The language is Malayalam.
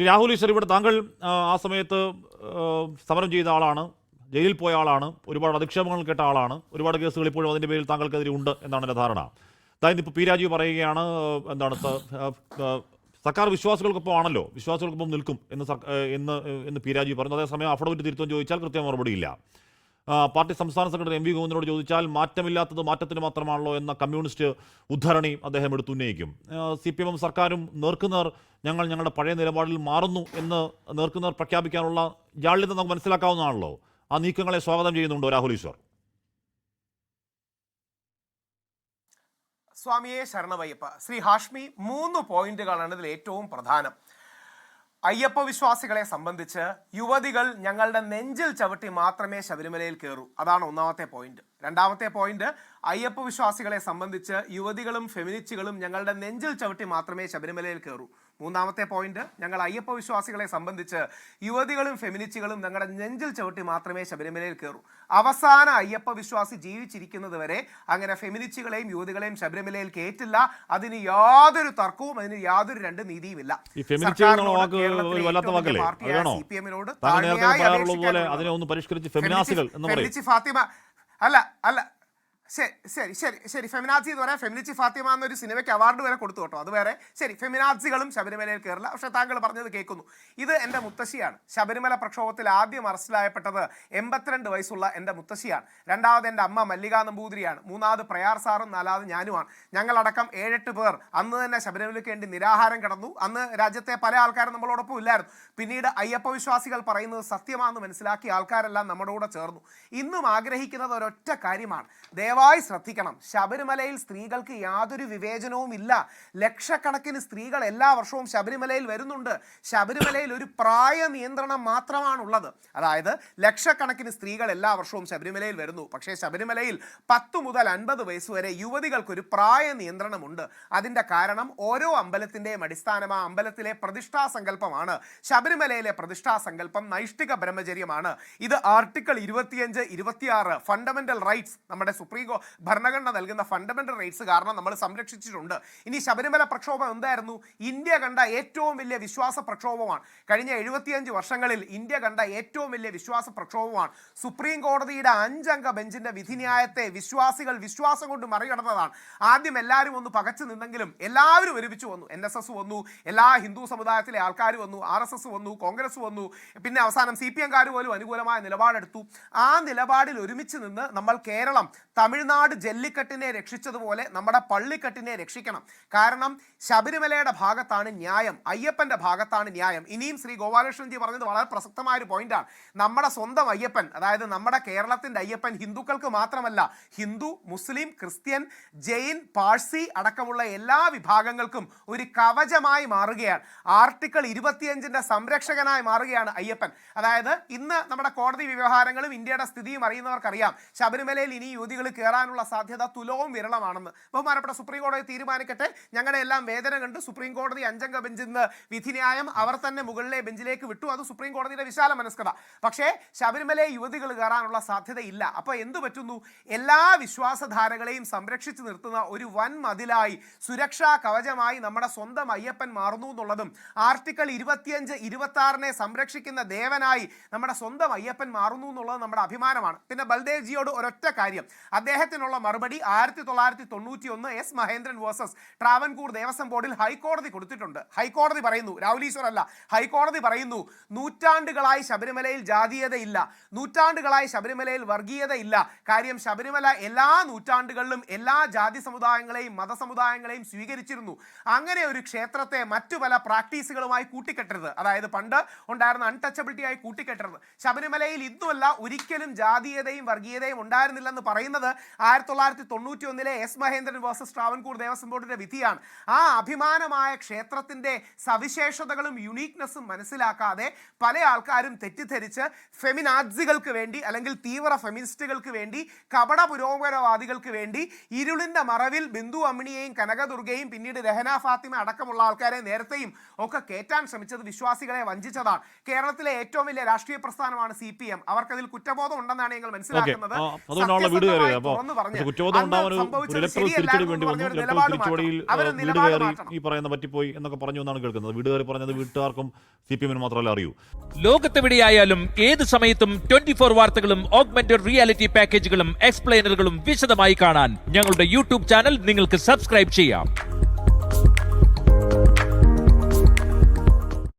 രാഹുൽ ഈശ്വർ, ഇവിടെ താങ്കൾ ആ സമയത്ത് സമരം ചെയ്ത ആളാണ്, ജയിലിൽ പോയ ആളാണ്, ഒരുപാട് അധിക്ഷേപങ്ങൾ കേട്ട ആളാണ്, ഒരുപാട് കേസുകൾ ഇപ്പോഴും അതിൻ്റെ പേരിൽ താങ്കൾക്കെതിരെ ഉണ്ട് എന്നാണ് എൻ്റെ ധാരണ. അതായത് ഇപ്പോൾ പി രാജീവ് പറയുകയാണ്, എന്താണ് സർക്കാർ വിശ്വാസികൾക്കൊപ്പം ആണല്ലോ, വിശ്വാസികൾക്കൊപ്പം നിൽക്കും എന്ന് പി രാജീവ് പറഞ്ഞു. അതേസമയം അഫിഡവിറ്റ് തിരുത്തുമെന്ന് ചോദിച്ചാൽ കൃത്യ മറുപടിയില്ല. പാർട്ടി സംസ്ഥാന സെക്രട്ടറി എം വി ഗോവിന്ദനോട് ചോദിച്ചാൽ മാറ്റമില്ലാത്തത് മാറ്റത്തിന് മാത്രമാണല്ലോ എന്ന കമ്മ്യൂണിസ്റ്റ് ഉദ്ധരണി അദ്ദേഹം എടുത്തുന്നയിക്കും. CPM സർക്കാരും നേർക്കുനേർ ഞങ്ങളുടെ പഴയ നിലപാടിൽ മാറുന്നു എന്ന് നേർക്കുനേർ പ്രഖ്യാപിക്കാനുള്ള ജാള്യത നമുക്ക് മനസ്സിലാക്കാവുന്നതാണല്ലോ. ആ നീക്കങ്ങളെ സ്വാഗതം ചെയ്യുന്നുണ്ടോ രാഹുൽ ഈശ്വർ? സ്വാമിയെ ശരണമയ്യപ്പ. ശ്രീ ഹാഷ്മി, 3 പോയിന്റുകളാണ് ഇതിൽ ഏറ്റവും പ്രധാനം. അയ്യപ്പ വിശ്വാസികളെ സംബന്ധിച്ച് യുവതികൾ ഞങ്ങളുടെ നെഞ്ചിൽ ചവിട്ടി മാത്രമേ ശബരിമലയിൽ കയറൂ. അതാണ് ഒന്നാമത്തെ പോയിന്റ്. രണ്ടാമത്തെ പോയിന്റ്, അയ്യപ്പ വിശ്വാസികളെ സംബന്ധിച്ച് യുവതികളും ഫെമിനിസ്റ്റുകളും ഞങ്ങളുടെ നെഞ്ചിൽ ചവിട്ടി മാത്രമേ ശബരിമലയിൽ കയറൂ. മൂന്നാമത്തെ പോയിന്റ്, ഞങ്ങൾ അയ്യപ്പ വിശ്വാസികളെ സംബന്ധിച്ച് യുവതികളും ഫെമിനിസ്റ്റുകളും ഞങ്ങളുടെ നെഞ്ചിൽ ചവിട്ടി മാത്രമേ ശബരിമലയിൽ കയറൂ. അവസാന അയ്യപ്പ വിശ്വാസി ജീവിച്ചിരിക്കുന്നത് വരെ അങ്ങനെ ഫെമിനിസ്റ്റുകളെയും യുവതികളെയും ശബരിമലയിൽ കയറ്റില്ല. അതിന് യാതൊരു തർക്കവും, അതിന് യാതൊരു രണ്ട് നീതിയുമില്ല. CPM-നോട് ഫാത്തിമ അല്ല ശരി, ഫെമിനാസി എന്ന് പറയാം. ഫെമിനിസ്റ്റ് ഫാത്തിമ എന്നൊരു സിനിമയ്ക്ക് അവാർഡ് വരെ കൊടുത്തു കേട്ടോ, അത് വേറെ. ശരി, ഫെമിനാസികളും ശബരിമലയിൽ കയറില്ല. പക്ഷെ താങ്കൾ പറഞ്ഞത് കേൾക്കുന്നു. ഇത് എൻ്റെ മുത്തശ്ശിയാണ്. ശബരിമല പ്രക്ഷോഭത്തിൽ ആദ്യം അറസ്റ്റിലായപ്പെട്ടത് 82 വയസ്സുള്ള എൻ്റെ മുത്തശ്ശിയാണ്. രണ്ടാമത് എൻ്റെ അമ്മ മല്ലിക നമ്പൂതിരിയാണ്. മൂന്നാമത് പ്രയാർ സാറും നാലാമത് ഞാനുമാണ്. ഞങ്ങളടക്കം 7-8 പേർ അന്ന് തന്നെ ശബരിമലയ്ക്ക് വേണ്ടി നിരാഹാരം കിടന്നു. അന്ന് രാജ്യത്തെ പല ആൾക്കാരും നമ്മളോടൊപ്പം ഇല്ലായിരുന്നു. പിന്നീട് അയ്യപ്പ വിശ്വാസികൾ പറയുന്നത് സത്യമാണെന്ന് മനസ്സിലാക്കിയ ആൾക്കാരെല്ലാം നമ്മുടെ കൂടെ ചേർന്നു. ഇന്നും ആഗ്രഹിക്കുന്നത് ഒരൊറ്റ കാര്യമാണ്. ദയവായി ശ്രദ്ധിക്കണം, ശബരിമലയിൽ സ്ത്രീകൾക്ക് യാതൊരു വിവേചനവും ഇല്ല. ലക്ഷക്കണക്കിന് സ്ത്രീകൾ എല്ലാ വർഷവും ശബരിമലയിൽ വരുന്നുണ്ട്. ശബരിമലയിൽ ഒരു പ്രായ നിയന്ത്രണം മാത്രമാണുള്ളത്. അതായത് ലക്ഷക്കണക്കിന് സ്ത്രീകൾ എല്ലാ വർഷവും ശബരിമലയിൽ വരുന്നു. പക്ഷേ ശബരിമലയിൽ 10 മുതൽ 50 വയസ്സ് വരെ യുവതികൾക്കൊരു പ്രായ നിയന്ത്രണമുണ്ട്. അതിൻ്റെ കാരണം ഓരോ അമ്പലത്തിൻ്റെയും അടിസ്ഥാനം ആ അമ്പലത്തിലെ പ്രതിഷ്ഠാ സങ്കല്പമാണ്. ശബരിമലയിലെ പ്രതിഷ്ഠാ സങ്കല്പം നൈഷ്ഠിക ബ്രഹ്മചര്യമാണ്. ഇത് ആർട്ടിക്കിൾ 25, 26 ഫണ്ടമെന്റൽ റൈറ്റ്സ്, നമ്മുടെ സുപ്രീം ഭരണഘടന നൽകുന്ന ഫണ്ടമെന്റൽ റൈറ്റ്സ് കാരണം നമ്മൾ സംരക്ഷിച്ചിട്ടുണ്ട്. ഇനി ശബരിമല പ്രക്ഷോഭം എന്തായിരുന്നു? ഇന്ത്യ കണ്ട ഏറ്റവും വലിയ വിശ്വാസ പ്രക്ഷോഭമാണ്. കഴിഞ്ഞ 75 വർഷങ്ങളിൽ ഇന്ത്യ കണ്ട ഏറ്റവും വലിയ വിശ്വാസ പ്രക്ഷോഭമാണ്. സുപ്രീം കോടതിയുടെ 5 അംഗ ബെഞ്ചിന്റെ വിധിന്യായത്തെ വിശ്വാസികൾ വിശ്വാസം കൊണ്ട് മറികടന്നതാണ്. ആദ്യം എല്ലാവരും ഒന്ന് പകച്ചു നിന്നെങ്കിലും എല്ലാവരും ഒരുമിച്ച് വന്നു. NSS വന്നു, എല്ലാ ഹിന്ദു സമുദായത്തിലെ ആൾക്കാർ വന്നു, RSS വന്നു, കോൺഗ്രസ് വന്നു, പിന്നെ അവസാനം CPM-കാർ പോലും അനുകൂലമായ നിലപാടെടുത്തു. ആ നിലപാടിൽ ഒരുമിച്ച് നിന്ന് നമ്മൾ കേരളം തമിഴ്നാട് ജല്ലിക്കെട്ടിനെ രക്ഷിച്ചതുപോലെ നമ്മുടെ പള്ളിക്കെട്ടിനെ രക്ഷിക്കണം. കാരണം ശബരിമലയുടെ ഭാഗത്താണ് ന്യായം, അയ്യപ്പന്റെ ഭാഗത്താണ് ന്യായം. ഇനിയും ശ്രീ ഗോപാലകൃഷ്ണൻജി പറഞ്ഞത് വളരെ പ്രസക്തമായ ഒരു പോയിന്റാണ്. നമ്മുടെ സ്വന്തം അയ്യപ്പൻ, അതായത് നമ്മുടെ കേരളത്തിന്റെ അയ്യപ്പൻ ഹിന്ദുക്കൾക്ക് മാത്രമല്ല, ഹിന്ദു, മുസ്ലിം, ക്രിസ്ത്യൻ, ജെയിൻ, പാഴ്സി അടക്കമുള്ള എല്ലാ വിഭാഗങ്ങൾക്കും ഒരു കവചമായി മാറുകയാണ്. ആർട്ടിക്കിൾ 25ന്റെ സംരക്ഷകനായി മാറുകയാണ് അയ്യപ്പൻ. അതായത് ഇന്ന് നമ്മുടെ കോടതി വ്യവഹാരങ്ങളും ഇന്ത്യയുടെ സ്ഥിതിയും അറിയുന്നവർക്കറിയാം, ശബരിമലയിൽ ഇനി യുവതികൾ കയറാനുള്ള സാധ്യത തുലവും വിരളമാണെന്ന്. ബഹുമാനപ്പെട്ട സുപ്രീം കോടതി തീരുമാനിക്കട്ടെ. ഞങ്ങളുടെ എല്ലാം വേദന കണ്ട് സുപ്രീം കോടതി 5 അംഗ ബെഞ്ചിൽ നിന്ന് വിധിന്യായം അവർ തന്നെ മുകളിലെ ബെഞ്ചിലേക്ക് വിട്ടു. അത് സുപ്രീം കോടതിയുടെ വിശാല മനസ്കത. പക്ഷേ ശബരിമലയിൽ യുവതികൾ കയറാനുള്ള സാധ്യതയില്ല. അപ്പോൾ എന്തു പറ്റുന്നു? എല്ലാ വിശ്വാസധാരകളെയും സംരക്ഷിച്ചു നിർത്തുന്ന ഒരു വൻ മതിലായി, സുരക്ഷാ കവചമായി നമ്മുടെ സ്വന്തം അയ്യപ്പൻ മാറുന്നു എന്നുള്ളതും, ആർട്ടിക്കിൾ 25, 26 സംരക്ഷിക്കുന്ന ദേവനായി നമ്മുടെ സ്വന്തം അയ്യപ്പൻ മാറുന്നു എന്നുള്ളത് നമ്മുടെ അഭിമാനമാണ്. പിന്നെ ബൽദേവ് ജിയോട് ഒരൊറ്റ കാര്യം, അദ്ദേഹത്തിനുള്ള മറുപടി 1991 S മഹേന്ദ്രൻ വേഴ്സസ് ട്രാവൻകൂർ ദേവസ്വം ബോർഡിൽ ഹൈക്കോടതി കൊടുത്തിട്ടുണ്ട്. ഹൈക്കോടതി പറയുന്നു, രാഹുൽ ഈശ്വർ അല്ല, ഹൈക്കോടതി പറയുന്നു, നൂറ്റാണ്ടുകളായി ശബരിമലയിൽ ജാതീയതയില്ല, നൂറ്റാണ്ടുകളായി ശബരിമലയിൽ വർഗീയതയില്ല. കാര്യം ശബരിമല എല്ലാ നൂറ്റാണ്ടുകളിലും എല്ലാ ജാതി സമുദായങ്ങളെയും മതസമുദായങ്ങളെയും സ്വീകരിച്ചിരുന്നു. അങ്ങനെ ഒരു ക്ഷേത്രത്തെ മറ്റു പല പ്രാക്ടീസുകളുമായി കൂട്ടിക്കെട്ടരുത്. അതായത് പണ്ട് ഉണ്ടായിരുന്ന അൺടച്ചബിലിറ്റിയായി കൂട്ടിക്കെട്ടരുത്. ശബരിമലയിൽ ഇന്നുമല്ല ഒരിക്കലും ജാതീയതയും വർഗീയതയും ഉണ്ടായിരുന്നില്ലെന്ന് പറയുന്നത് 1991 S മഹേന്ദ്രൻ വേഴ്സസ് ട്രാവൻകൂർ ദേവസ്വം ബോർഡിന്റെ വിധിയാണ്. ആ അഭിമാനമായ ക്ഷേത്രത്തിന്റെ സവിശേഷതകളും യുണീക്നെസ്സും മനസ്സിലാക്കാതെ പല ആൾക്കാരും തെറ്റിദ്ധരിച്ച് ഫെമിനാസികൾക്ക് വേണ്ടി അല്ലെങ്കിൽ തീവ്ര ഫെമിനിസ്റ്റുകൾക്ക് വേണ്ടി, കപട പുരോഗമനവാദികൾക്ക് വേണ്ടി ഇരുളിന്റെ മറവിൽ ബിന്ദു അമ്മിണിയെയും കനകദുർഗയും പിന്നീട് രഹന ഫാത്തിമ അടക്കമുള്ള ആൾക്കാരെ നേരത്തെയും ഒക്കെ കയറ്റാൻ ശ്രമിച്ചത് വിശ്വാസികളെ വഞ്ചിച്ചതാണ്. കേരളത്തിലെ ഏറ്റവും വലിയ രാഷ്ട്രീയ പ്രസ്ഥാനമാണ് CPM. അവർക്കതിൽ കുറ്റബോധം ഉണ്ടെന്നാണ് ഞങ്ങൾ മനസ്സിലാക്കുന്നത്. അപ്പോൾ തുറന്നു പറഞ്ഞ് കുറ്റബോധം അന്ന് ഉണ്ടാവാൻ ഒരു സംഭവിച്ചത് ഇലക്ട്രൽ ശരിയല്ല തിരിച്ചടി എന്ന് വേണ്ടി വന്നു. പറഞ്ഞൊരു ഇലക്ട്രൽ നിലപാട് തിരിച്ചടിയിൽ മാറ്റണം. അവര് വീട് നിലപാട് കയറി മാറ്റണം. ഈ പറയുന്ന പറ്റിപ്പോയി എന്നൊക്കെ പറഞ്ഞു എന്നാണ് കേൾക്കുന്നത്. വീട് കയറി പറഞ്ഞത് വീട്ടുകാർക്കും CPM മാത്രമല്ല അറിയൂ. ലോകത്തെവിടെയായാലും ഏത് സമയത്തും 24 വാർത്തകളും ഓഗ്മെന്റഡ് റിയാലിറ്റി പാക്കേജുകളും എക്സ്പ്ലെയിനറുകളും വിശദമായി കാണാൻ ഞങ്ങളുടെ യൂട്യൂബ് ചാനൽ നിങ്ങൾക്ക് സബ്സ്ക്രൈബ് ചെയ്യാം.